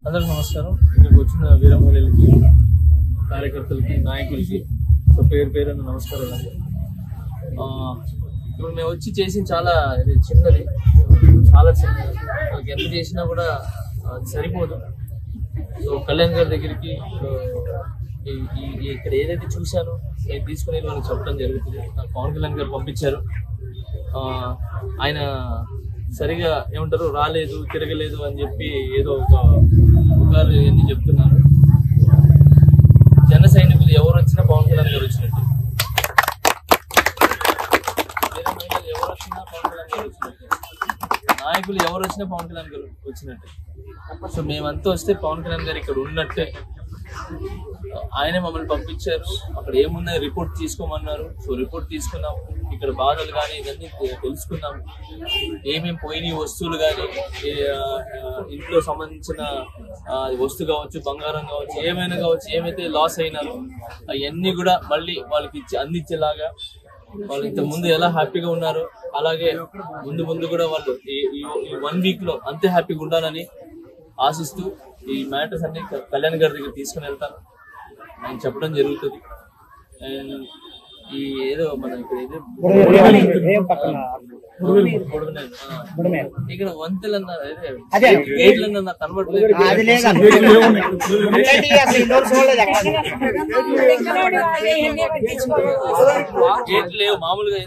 అందరికీ నమస్కారం. ఇక్కడికి వచ్చిన వీరమహిళలకి, కార్యకర్తలకి, నాయకులకి పేరు పేరున నమస్కారం అండి. ఇప్పుడు మేము వచ్చి చేసిన చాలా చిన్నది, చాలా చిన్నది. మనకి ఎంత చేసినా కూడా సరిపోదు. సో కళ్యాణ్ గారి దగ్గరికి ఇక్కడ ఏదైతే చూశానో నేను తీసుకుని వాళ్ళకి చెప్పడం జరుగుతుంది. నాకు పవన్ కళ్యాణ్ గారు పంపించారు. ఆయన సరిగా ఏమంటారు, రాలేదు, తిరగలేదు అని చెప్పి ఏదో ఒక పుకారు అన్ని చెప్తున్నారు. జన సైనికులు ఎవరు వచ్చినా పవన్ కళ్యాణ్ గారు వచ్చినట్టు, వేరే మహిళలు ఎవరు వచ్చినా పవన్ కళ్యాణ్ గారు వచ్చినట్టు, నాయకులు ఎవరు వచ్చినా పవన్ కళ్యాణ్ గారు వచ్చినట్టే. సో మేమంతా వస్తే పవన్ కళ్యాణ్ గారు ఇక్కడ ఉన్నట్టే. ఆయనే మమ్మల్ని పంపించారు. అక్కడ ఏమున్నాయి రిపోర్ట్ తీసుకోమన్నారు. సో రిపోర్ట్ తీసుకున్నాము. ఇక్కడ బాధలు కానీ ఇవన్నీ తెలుసుకున్నాము. ఏమేమి పోయినాయి వస్తువులు కానీ, ఇంట్లో సంబంధించిన వస్తువు కావచ్చు, బంగారం కావచ్చు, ఏమైనా కావచ్చు, ఏమైతే లాస్ అయినారో అవన్నీ కూడా మళ్ళీ వాళ్ళకి అందించేలాగా, వాళ్ళు ఇంత ముందు ఎలా హ్యాపీగా ఉన్నారో అలాగే ముందు కూడా వాళ్ళు ఈ 1 వీక్ లో అంతే హ్యాపీగా ఉండాలని ఆశిస్తూ ఈ మ్యాటర్స్ అన్ని కళ్యాణ్ గారి దగ్గర తీసుకుని వెళ్తాను. ఆయన చెప్పడం జరుగుతుంది. అండ్ ఈ ఏదో మన ఇక్కడ ఇక్కడ వంతెలు అన్నారు, గేట్లు అన్నారు, నాకు కనబడలేదు. గేట్లు లేవు మామూలుగా.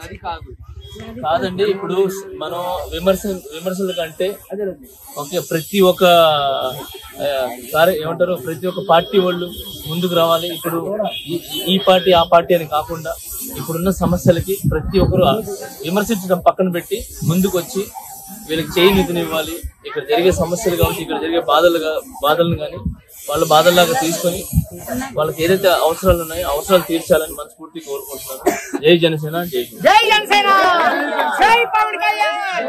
నది కాదండి. ఇప్పుడు మనం విమర్శల కంటే ప్రతి ఒక్క ఏమంటారు, ప్రతి ఒక్క పార్టీ వాళ్ళు ముందుకు రావాలి. ఇప్పుడు ఈ పార్టీ ఆ పార్టీ అని కాకుండా ఇప్పుడున్న సమస్యలకి ప్రతి ఒక్కరు విమర్శించడం పక్కన పెట్టి ముందుకు వచ్చి వీళ్ళకి చేయూతనివ్వాలి. ఇక్కడ జరిగే సమస్యలు కావచ్చు, ఇక్కడ జరిగే బాధలను కానీ వాళ్ళ బాధల్లాగా తీసుకొని వాళ్ళకి ఏదైతే అవసరాలు ఉన్నాయో అవసరాలు తీర్చాలని మనస్ఫూర్తి కోరుకుంటున్నాను. జై జనసేన, జై జనసేన, జై పవన్ కళ్యాణ్.